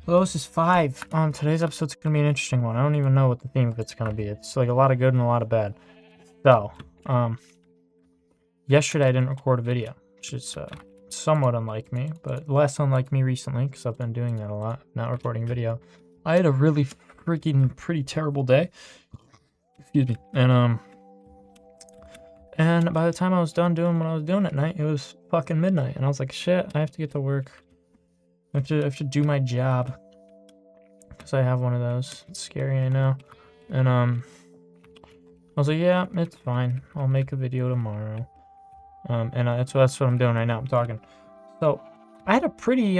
Hello, this is 5. Today's episode's gonna be an interesting one. I don't even know what the theme of it's gonna be. It's like a lot of good and a lot of bad. So, yesterday I didn't record a video, which is somewhat unlike me, but less unlike me recently, because I've been doing that a lot, not recording video. I had a really freaking pretty terrible day. Excuse me. And by the time I was done doing what I was doing at night, it was fucking midnight, and I was like, shit, I have to get to work. I have to do my job. Because I have one of those. It's scary, I know. And I was like, yeah, it's fine. I'll make a video tomorrow. That's what I'm doing right now. I'm talking. So I had a pretty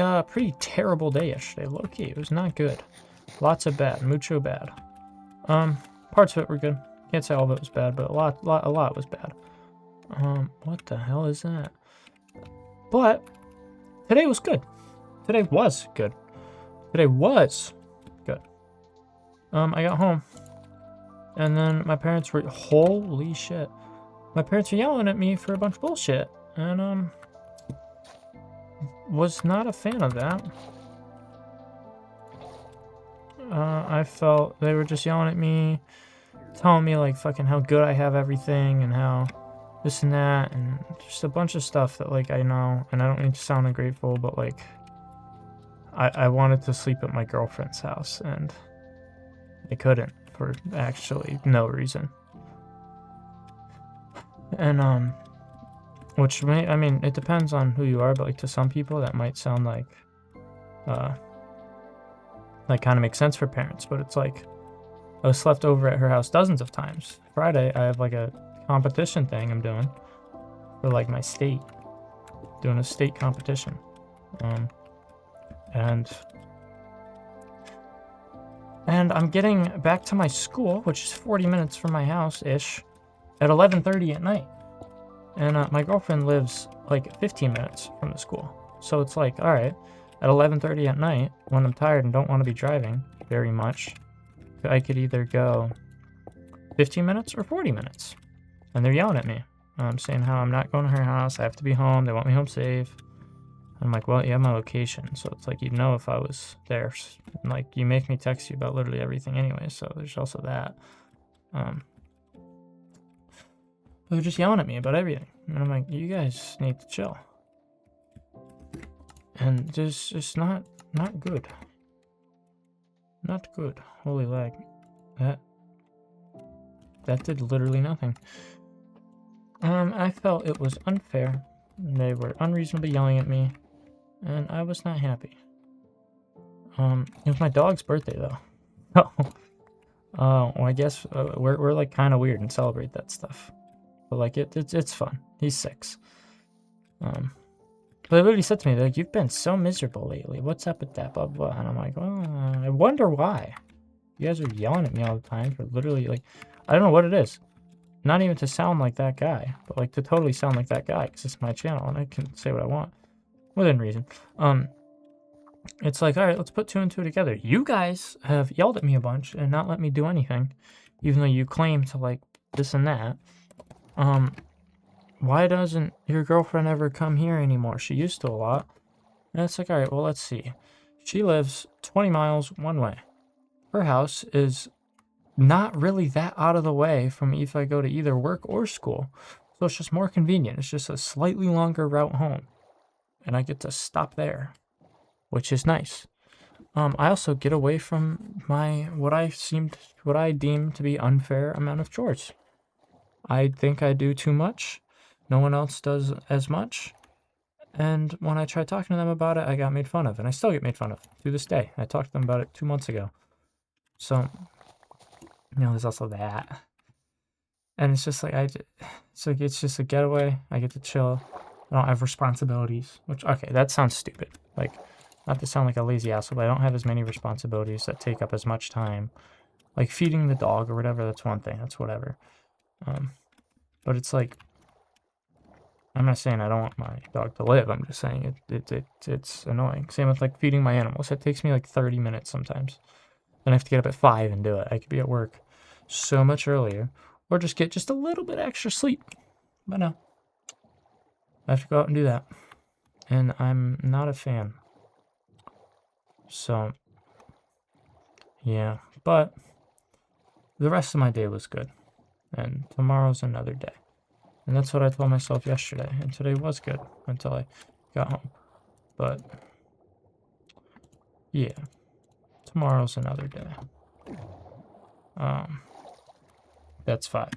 terrible day yesterday. Low key, it was not good. Lots of bad, mucho bad. Parts of it were good. Can't say all of it was bad, but a lot was bad. What the hell is that? But today was good. Today was good. Today was good. I got home, and then my parents were, holy shit, my parents were yelling at me for a bunch of bullshit, and was not a fan of that. I felt they were just yelling at me, telling me like fucking how good I have everything and how this and that, and just a bunch of stuff that like I know, and I don't need to sound ungrateful, but like I wanted to sleep at my girlfriend's house, and I couldn't for actually no reason. And which may, I mean, it depends on who you are, but like to some people that might sound like kind of makes sense for parents, but it's like I was slept over at her house dozens of times. Friday I have like a competition thing I'm doing for like my state, doing a state competition, and I'm getting back to my school, which is 40 minutes from my house-ish, at 11:30 at night. And my girlfriend lives like 15 minutes from the school. So it's like, all right, at 11:30 at night, when I'm tired and don't want to be driving very much, I could either go 15 minutes or 40 minutes. And they're yelling at me, saying how I'm not going to her house, I have to be home, they want me home safe. I'm like, well, you have my location, so it's like you'd know if I was there. And like, you make me text you about literally everything anyway, so there's also that. They're just yelling at me about everything, and I'm like, you guys need to chill. And just not good. Not good. Holy lag. That did literally nothing. I felt it was unfair. They were unreasonably yelling at me, and I was not happy. It was my dog's birthday though. Well, I guess we're like kind of weird and celebrate that stuff. But like it's fun. He's 6. But they literally said to me, like, you've been so miserable lately. What's up with that? Blah blah. And I'm like, well, I wonder why. You guys are yelling at me all the time for literally like, I don't know what it is. Not even to sound like that guy, but like to totally sound like that guy, because it's my channel and I can say what I want within reason. It's like, all right, let's put 2 and 2 together. You guys have yelled at me a bunch and not let me do anything, even though you claim to like this and that. Why doesn't your girlfriend ever come here anymore? She used to a lot. And it's like, all right, well, let's see. She lives 20 miles one way. Her house is not really that out of the way from if I go to either work or school. So it's just more convenient. It's just a slightly longer route home. And I get to stop there, which is nice. I also get away from what I deem to be unfair amount of chores. I think I do too much. No one else does as much. And when I tried talking to them about it, I got made fun of. And I still get made fun of to this day. I talked to them about it 2 months ago. So, there's also that. And it's just like, it's just a getaway. I get to chill. I don't have responsibilities. Which, okay, that sounds stupid. Like, not to sound like a lazy asshole, but I don't have as many responsibilities that take up as much time. Like feeding the dog or whatever, that's one thing. That's whatever. But it's like, I'm not saying I don't want my dog to live. I'm just saying it's annoying. Same with like feeding my animals. It takes me like 30 minutes sometimes. Then I have to get up at 5 and do it. I could be at work so much earlier, or just get just a little bit extra sleep. But no, I have to go out and do that, and I'm not a fan. So Yeah, but the rest of my day was good. And tomorrow's another day. And that's what I told myself yesterday. And today was good until I got home. But yeah, tomorrow's another day. That's 5.